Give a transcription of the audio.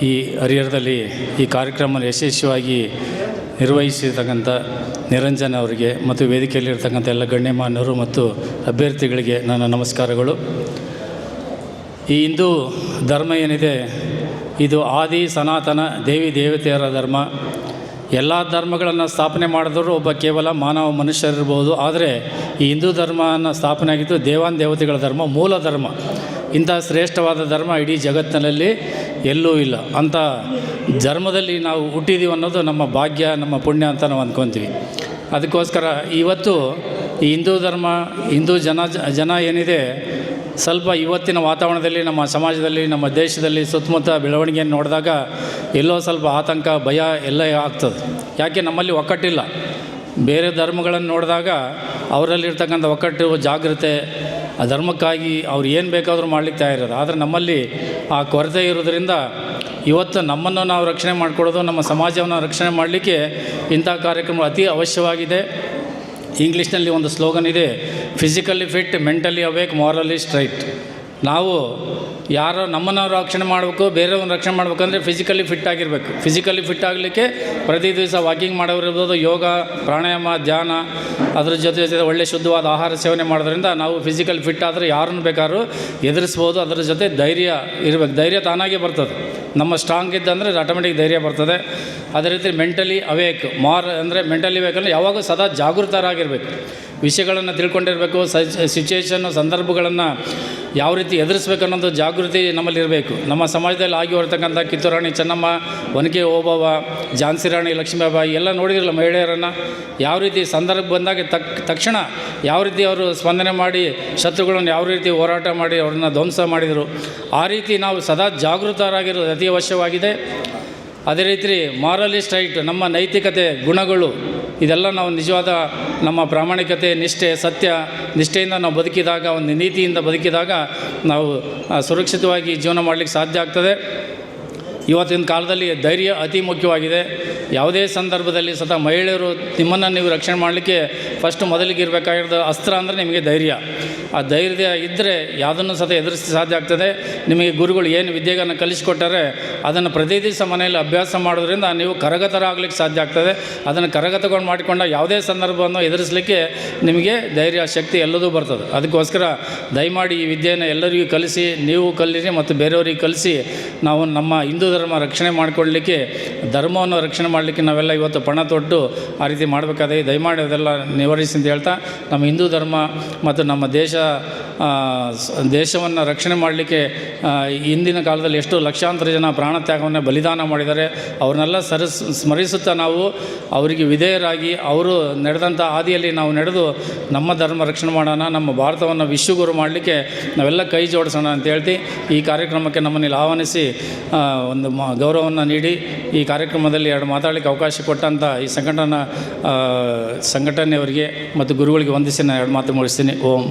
ಈ ಹರಿಹರದಲ್ಲಿ ಈ ಕಾರ್ಯಕ್ರಮ ಯಶಸ್ವಿಯಾಗಿ ನಿರ್ವಹಿಸಿರ್ತಕ್ಕಂಥ ನಿರಂಜನ್ ಅವರಿಗೆ ಮತ್ತು ವೇದಿಕೆಯಲ್ಲಿರ್ತಕ್ಕಂಥ ಎಲ್ಲ ಗಣ್ಯಮಾನ್ಯರು ಮತ್ತು ಅಭ್ಯರ್ಥಿಗಳಿಗೆ ನನ್ನ ನಮಸ್ಕಾರಗಳು. ಈ ಹಿಂದೂ ಧರ್ಮ ಏನಿದೆ ಇದು ಆದಿ ಸನಾತನ ದೇವಿ ದೇವತೆಯರ ಧರ್ಮ. ಎಲ್ಲ ಧರ್ಮಗಳನ್ನು ಸ್ಥಾಪನೆ ಮಾಡಿದ್ರು ಒಬ್ಬ ಕೇವಲ ಮಾನವ ಮನುಷ್ಯರಿರ್ಬೋದು. ಆದರೆ ಈ ಹಿಂದೂ ಧರ್ಮನ ಸ್ಥಾಪನೆ ಆಗಿದ್ದು ದೇವಾನುದೇವತೆಗಳ ಧರ್ಮ, ಮೂಲ ಧರ್ಮ. ಇಂಥ ಶ್ರೇಷ್ಠವಾದ ಧರ್ಮ ಇಡೀ ಜಗತ್ತಿನಲ್ಲಿ ಎಲ್ಲೂ ಇಲ್ಲ. ಅಂಥ ಧರ್ಮದಲ್ಲಿ ನಾವು ಹುಟ್ಟಿದ್ದೀವಿ ಅನ್ನೋದು ನಮ್ಮ ಭಾಗ್ಯ, ನಮ್ಮ ಪುಣ್ಯ ಅಂತ ನಾವು ಅಂದ್ಕೊತೀವಿ. ಅದಕ್ಕೋಸ್ಕರ ಇವತ್ತು ಈ ಹಿಂದೂ ಧರ್ಮ, ಹಿಂದೂ ಜನ ಏನಿದೆ, ಸ್ವಲ್ಪ ಇವತ್ತಿನ ವಾತಾವರಣದಲ್ಲಿ ನಮ್ಮ ಸಮಾಜದಲ್ಲಿ, ನಮ್ಮ ದೇಶದಲ್ಲಿ ಸುತ್ತಮುತ್ತ ಬೆಳವಣಿಗೆಯನ್ನು ನೋಡಿದಾಗ ಎಲ್ಲೋ ಸ್ವಲ್ಪ ಆತಂಕ, ಭಯ ಎಲ್ಲ ಆಗ್ತದೆ. ಯಾಕೆ ನಮ್ಮಲ್ಲಿ ಒಕ್ಕಟ್ಟಿಲ್ಲ. ಬೇರೆ ಧರ್ಮಗಳನ್ನು ನೋಡಿದಾಗ ಅವರಲ್ಲಿರ್ತಕ್ಕಂಥ ಒಕ್ಕಟ್ಟು, ಜಾಗೃತೆ, ಆ ಧರ್ಮಕ್ಕಾಗಿ ಅವ್ರು ಏನು ಬೇಕಾದರೂ ಮಾಡಲಿಕ್ಕೆ ತಯಾರಿರೋದು. ಆದರೆ ನಮ್ಮಲ್ಲಿ ಆ ಕೊರತೆ ಇರೋದರಿಂದ ಇವತ್ತು ನಮ್ಮನ್ನು ನಾವು ರಕ್ಷಣೆ ಮಾಡಿಕೊಡೋದು, ನಮ್ಮ ಸಮಾಜವನ್ನು ರಕ್ಷಣೆ ಮಾಡಲಿಕ್ಕೆ ಇಂಥ ಕಾರ್ಯಕ್ರಮ ಅತಿ ಅವಶ್ಯವಾಗಿದೆ. ಇಂಗ್ಲೀಷ್ನಲ್ಲಿ ಒಂದು ಸ್ಲೋಗನ್ ಇದೆ, physically fit, mentally awake, morally straight. ನಾವು ಯಾರೋ ನಮ್ಮನ್ನು ರಕ್ಷಣೆ ಮಾಡಬೇಕು, ಬೇರೆಯವ್ರನ್ನ ರಕ್ಷಣೆ ಮಾಡಬೇಕಂದ್ರೆ ಫಿಸಿಕಲಿ ಫಿಟ್ ಆಗಿರಬೇಕು. ಫಿಸಿಕಲಿ ಫಿಟ್ ಆಗಲಿಕ್ಕೆ ಪ್ರತಿ ದಿವಸ ವಾಕಿಂಗ್ ಮಾಡೋರಿರ್ಬೋದು, ಯೋಗ, ಪ್ರಾಣಾಯಾಮ, ಧ್ಯಾನ, ಅದ್ರ ಜೊತೆ ಒಳ್ಳೆ ಶುದ್ಧವಾದ ಆಹಾರ ಸೇವನೆ ಮಾಡೋದ್ರಿಂದ ನಾವು ಫಿಸಿಕಲ್ ಫಿಟ್ ಆದರೆ ಯಾರನ್ನು ಬೇಕಾದ್ರೂ ಎದುರಿಸ್ಬೋದು. ಅದರ ಜೊತೆ ಧೈರ್ಯ ಇರಬೇಕು. ಧೈರ್ಯ ತಾನಾಗೇ ಬರ್ತದೆ. ನಮ್ಮ ಸ್ಟ್ರಾಂಗ್ ಇದ್ದಂದರೆ ಆಟೋಮೆಟಿಕ್ ಧೈರ್ಯ ಬರ್ತದೆ. ಅದೇ ರೀತಿ ಮೆಂಟಲಿ ಅವೇಕ್, ಅಂದರೆ ಮೆಂಟಲಿ ಅವೇಕ್ ಅಂದರೆ ಯಾವಾಗ ಸದಾ ಜಾಗೃತರಾಗಿರಬೇಕು, ವಿಷಯಗಳನ್ನು ತಿಳ್ಕೊಂಡಿರಬೇಕು, ಸಿಚುವೇಷನ್ನು, ಸಂದರ್ಭಗಳನ್ನು ಯಾವ ರೀತಿ ಎದುರಿಸ್ಬೇಕು ಅನ್ನೋದು ಜಾಗೃತಿ ನಮ್ಮಲ್ಲಿರಬೇಕು. ನಮ್ಮ ಸಮಾಜದಲ್ಲಿ ಆಗಿ ಬರ್ತಕ್ಕಂಥ ಕಿತ್ತೂರು ರಾಣಿ ಚೆನ್ನಮ್ಮ, ಒನಕೆ ಓಬವ್ವ, ಝಾನ್ಸಿ ರಾಣಿ ಲಕ್ಷ್ಮೀಬಾಯಿ ಎಲ್ಲ ನೋಡಿದ್ರಲ್ಲ, ಮಹಿಳೆಯರನ್ನು ಯಾವ ರೀತಿ ಸಂದರ್ಭ ಬಂದಾಗ ತಕ್ಷಣ ಯಾವ ರೀತಿ ಅವರು ಸ್ಪಂದನೆ ಮಾಡಿ ಶತ್ರುಗಳನ್ನು ಯಾವ ರೀತಿ ಹೋರಾಟ ಮಾಡಿ ಅವ್ರನ್ನ ಧ್ವಂಸ ಮಾಡಿದರು. ಆ ರೀತಿ ನಾವು ಸದಾ ಜಾಗೃತರಾಗಿರೋದು ಅತಿ ಅವಶ್ಯವಾಗಿದೆ. ಅದೇ ರೀತಿ ಮಾರಲಿ ಸ್ಟ್ರೈಟ್, ನಮ್ಮ ನೈತಿಕತೆ, ಗುಣಗಳು, ಇದೆಲ್ಲ ನಾವು ನಿಜವಾದ ನಮ್ಮ ಪ್ರಾಮಾಣಿಕತೆ, ನಿಷ್ಠೆ, ಸತ್ಯ ನಿಷ್ಠೆಯಿಂದ ನಾವು ಬದುಕಿದಾಗ, ಒಂದು ನೀತಿಯಿಂದ ಬದುಕಿದಾಗ ನಾವು ಸುರಕ್ಷಿತವಾಗಿ ಜೀವನ ಮಾಡಲಿಕ್ಕೆ ಸಾಧ್ಯ ಆಗ್ತದೆ. ಇವತ್ತಿನ ಕಾಲದಲ್ಲಿ ಧೈರ್ಯ ಅತಿ ಮುಖ್ಯವಾಗಿದೆ. ಯಾವುದೇ ಸಂದರ್ಭದಲ್ಲಿ ಸದಾ ಮಹಿಳೆಯರು ನಿಮ್ಮನ್ನು ನೀವು ರಕ್ಷಣೆ ಮಾಡಲಿಕ್ಕೆ ಫಸ್ಟ್ ಮೊದಲಿಗೆ ಇರಬೇಕಾಗಿರೋದು ಅಸ್ತ್ರ ಅಂದರೆ ನಿಮಗೆ ಧೈರ್ಯ. ಆ ಧೈರ್ಯ ಇದ್ದರೆ ಯಾವುದನ್ನು ಸಹ ಎದುರಿಸಿ ಸಾಧ್ಯ ಆಗ್ತದೆ. ನಿಮಗೆ ಗುರುಗಳು ಏನು ವಿದ್ಯೆಗಳನ್ನು ಕಲಿಸಿಕೊಟ್ಟರೆ ಅದನ್ನು ಪ್ರತಿ ದಿವಸ ಮನೆಯಲ್ಲಿ ಅಭ್ಯಾಸ ಮಾಡೋದ್ರಿಂದ ನೀವು ಕರಗತರಾಗಲಿಕ್ಕೆ ಸಾಧ್ಯ ಆಗ್ತದೆ. ಅದನ್ನು ಕರಗತಗೊಂಡು ಮಾಡಿಕೊಂಡ ಯಾವುದೇ ಸಂದರ್ಭವನ್ನು ಎದುರಿಸಲಿಕ್ಕೆ ನಿಮಗೆ ಧೈರ್ಯ, ಶಕ್ತಿ ಎಲ್ಲದೂ ಬರ್ತದೆ. ಅದಕ್ಕೋಸ್ಕರ ದಯಮಾಡಿ ಈ ವಿದ್ಯೆಯನ್ನು ಎಲ್ಲರಿಗೂ ಕಲಿಸಿ, ನೀವು ಕಲೀರಿ ಮತ್ತು ಬೇರೆಯವರಿಗೆ ಕಲಿಸಿ ನಾವು ನಮ್ಮ ಹಿಂದೂ ಧರ್ಮ ರಕ್ಷಣೆ ಮಾಡಿಕೊಳ್ಳಲಿಕ್ಕೆ, ಧರ್ಮವನ್ನು ರಕ್ಷಣೆ ಮಾಡಲಿಕ್ಕೆ ನಾವೆಲ್ಲ ಇವತ್ತು ಪಣ ತೊಟ್ಟು ಆ ರೀತಿ ಮಾಡಬೇಕಾದ್ರೆ ದಯಮಾಡಿ ಅದೆಲ್ಲ ನಿವಾರಿಸಿ ಅಂತ ಹೇಳ್ತಾ, ನಮ್ಮ ಹಿಂದೂ ಧರ್ಮ ಮತ್ತು ನಮ್ಮ ದೇಶವನ್ನು ರಕ್ಷಣೆ ಮಾಡಲಿಕ್ಕೆ ಹಿಂದಿನ ಕಾಲದಲ್ಲಿ ಎಷ್ಟು ಲಕ್ಷಾಂತರ ಜನ ಪ್ರಾಣತ್ಯಾಗವನ್ನು ಬಲಿದಾನ ಮಾಡಿದ್ದಾರೆ. ಅವ್ರನ್ನೆಲ್ಲ ಸ್ಮರಿಸುತ್ತಾ ನಾವು ಅವರಿಗೆ ವಿಧೇಯರಾಗಿ ಅವರು ನಡೆದಂಥ ಹಾದಿಯಲ್ಲಿ ನಾವು ನಡೆದು ನಮ್ಮ ಧರ್ಮ ರಕ್ಷಣೆ ಮಾಡೋಣ, ನಮ್ಮ ಭಾರತವನ್ನು ವಿಶ್ವಗುರು ಮಾಡಲಿಕ್ಕೆ ನಾವೆಲ್ಲ ಕೈ ಜೋಡಿಸೋಣ ಅಂತ ಹೇಳ್ತಿ ಈ ಕಾರ್ಯಕ್ರಮಕ್ಕೆ ನಮ್ಮನ್ನು ಆಹ್ವಾನಿಸಿ ಒಂದು ಗೌರವವನ್ನು ನೀಡಿ ಈ ಕಾರ್ಯಕ್ರಮದಲ್ಲಿ ಎರಡು ಮಾತಾಡಲಿಕ್ಕೆ ಅವಕಾಶ ಕೊಟ್ಟಂಥ ಈ ಸಂಘಟನೆಯವರಿಗೆ ಮತ್ತು ಗುರುಗಳಿಗೆ ವಂದಿಸಿ ನಾನು ಎರಡು ಮಾತು ಮುಗಿಸ್ತೀನಿ. ಓಂ.